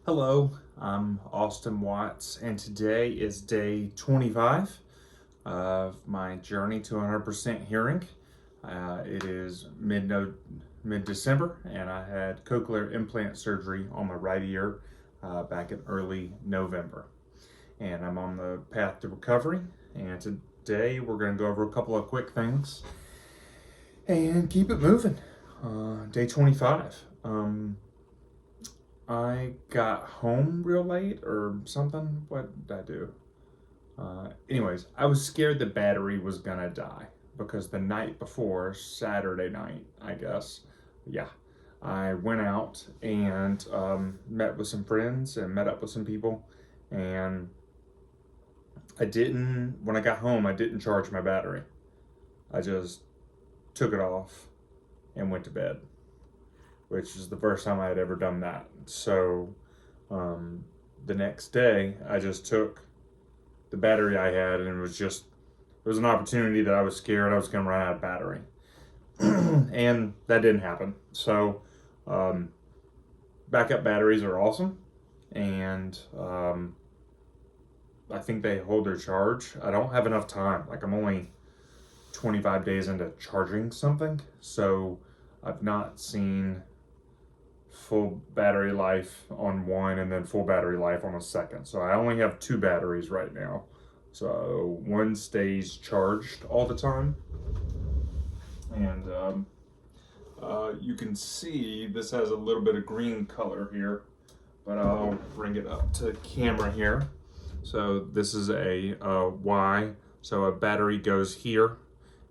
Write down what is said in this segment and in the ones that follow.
Hello, I'm Austin Watts, and today is day 25 of my journey to 100% hearing. It is mid-December, and I had cochlear implant surgery on my right ear back in early November. And I'm on the path to recovery, and today we're going to go over a couple of quick things and keep it moving. Day 25. I got home real late or something. What did I do? Anyways, I was scared the battery was gonna die because the night before, Saturday night, I guess, yeah, I went out and met with some friends and met up with some people. And when I got home, I didn't charge my battery. I just took it off and went to bed, which is the first time I had ever done that. So the next day, I just took the battery I had, and it was an opportunity that I was scared I was going to run out of battery. And that didn't happen. So backup batteries are awesome, and I think they hold their charge. I don't have enough time. Like, I'm only 25 days into charging something, so I've not seen full battery life on one and then full battery life on a second. So I only have two batteries right now. So one stays charged all the time. And you can see this has a little bit of green color here, but I'll bring it up to camera here. So this is a Y. So a battery goes here,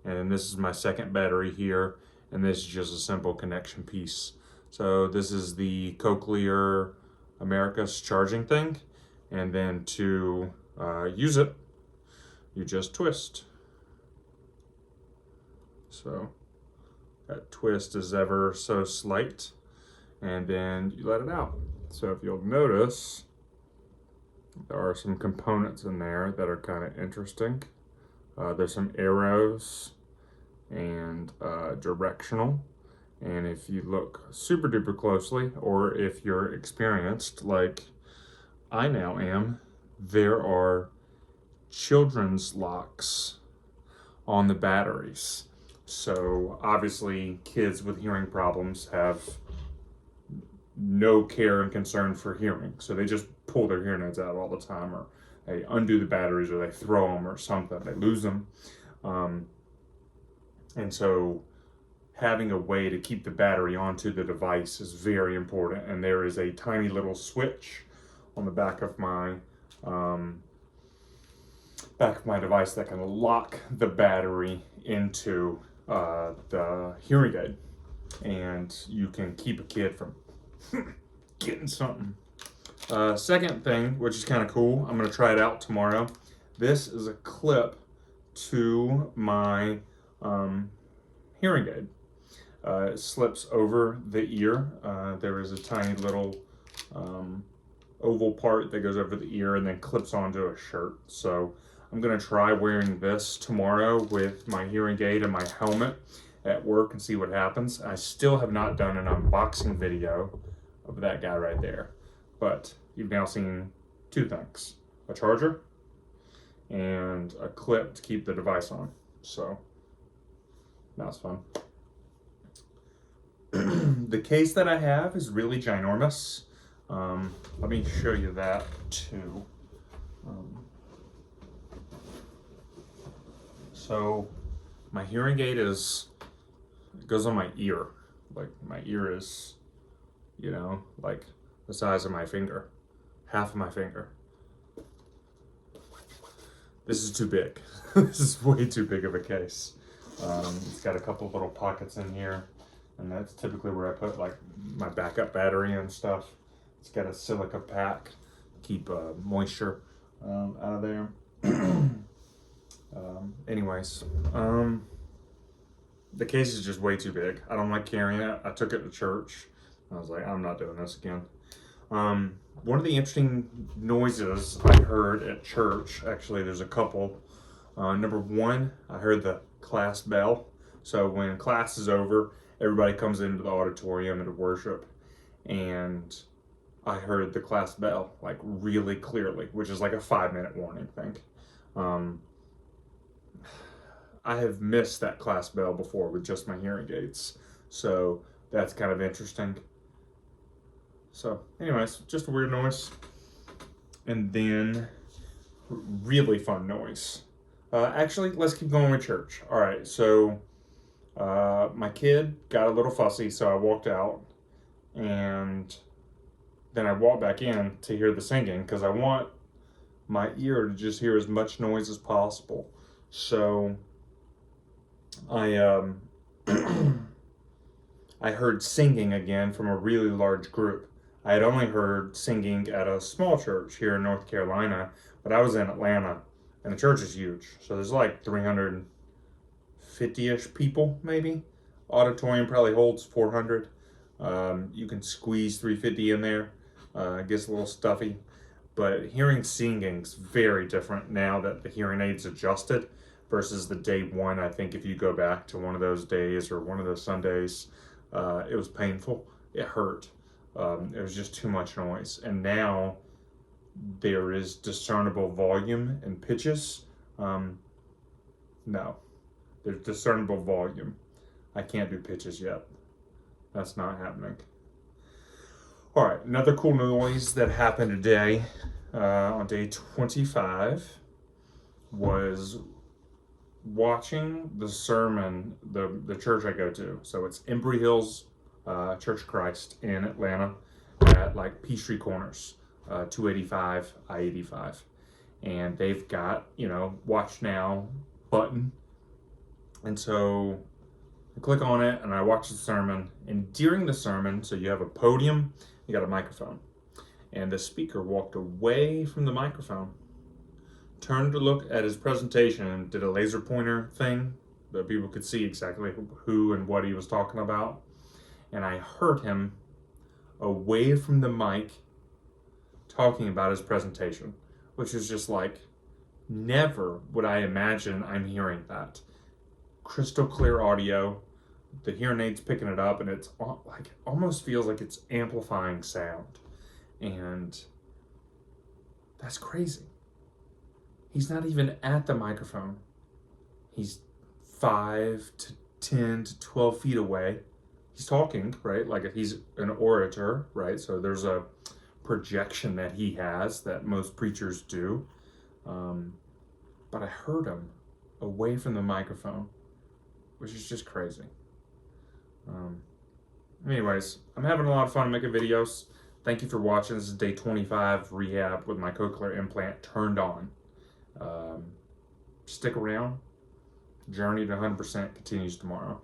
and this is my second battery here, and this is just a simple connection piece. So this is the Cochlear Americas charging thing, and then to use it, you just twist. So that twist is ever so slight, and then you let it out. So if you'll notice, there are some components in there that are kind of interesting. There's some arrows and directional. And if you look super duper closely, or if you're experienced like I now am, there are children's locks on the batteries. So obviously kids with hearing problems have no care and concern for hearing. So they just pull their hearing aids out all the time, or they undo the batteries, or they throw them or something. They lose them. And so having a way to keep the battery onto the device is very important. And there is a tiny little switch on the back of my device that can lock the battery into the hearing aid, and you can keep a kid from getting something. Second thing, which is kind of cool, I'm going to try it out tomorrow. This is a clip to my hearing aid. It slips over the ear. There is a tiny little oval part that goes over the ear and then clips onto a shirt. So I'm going to try wearing this tomorrow with my hearing aid and my helmet at work and see what happens. I still have not done an unboxing video of that guy right there, but you've now seen two things: a charger and a clip to keep the device on. So that's fun. The case that I have is really ginormous. Let me show you that too. So my hearing aid goes on my ear. Like, my ear is, like the size of my finger, half of my finger. This is too big. This is way too big of a case. It's got a couple little pockets in here, and that's typically where I put like my backup battery and stuff. It's got a silica pack, keep moisture out of there. Anyways, the case is just way too big. I don't like carrying it. I took it to church. I was like, I'm not doing this again. One of the interesting noises I heard at church, actually there's a couple. Number one, I heard the class bell. So when class is over, everybody comes into the auditorium and to worship, and I heard the class bell like really clearly, which is like a 5-minute warning thing. Um, I have missed that class bell before with just my hearing aids, so that's kind of interesting. So, anyways, just a weird noise. And then, really fun noise. Actually, let's keep going with church. All right, so my kid got a little fussy, so I walked out, and then I walked back in to hear the singing because I want my ear to just hear as much noise as possible. So I I heard singing again from a really large group. I had only heard singing at a small church here in North Carolina, but I was in Atlanta, and the church is huge. So there's like 350-ish people, maybe. Auditorium probably holds 400. You can squeeze 350 in there. It gets a little stuffy. But hearing singing's very different now that the hearing aid's adjusted versus the day one. I think if you go back to one of those days or one of those Sundays, it was painful. It hurt. It was just too much noise. And now there is discernible volume and pitches. No, there's discernible volume. I can't do pitches yet. That's not happening. All right, another cool noise that happened today on day 25 was watching the sermon, the church I go to. So it's Embry Hills Church of Christ in Atlanta at like Peachtree Corners, 285, I-85. And they've got, watch now button. And so I click on it and I watch the sermon. And during the sermon, so you have a podium, you got a microphone. And the speaker walked away from the microphone, turned to look at his presentation, and did a laser pointer thing that people could see exactly who and what he was talking about. And I heard him away from the mic talking about his presentation, which is just like, never would I imagine I'm hearing that. Crystal clear audio, the hearing aid's picking it up, and it's like almost feels like it's amplifying sound. And that's crazy. He's not even at the microphone. He's 5 to 10 to 12 feet away. He's talking, right? Like he's an orator, right? So there's a projection that he has that most preachers do. But I heard him away from the microphone, which is just crazy. Anyways, I'm having a lot of fun making videos. Thank you for watching. This is day 25 rehab with my cochlear implant turned on. Stick around. Journey to 100% continues tomorrow.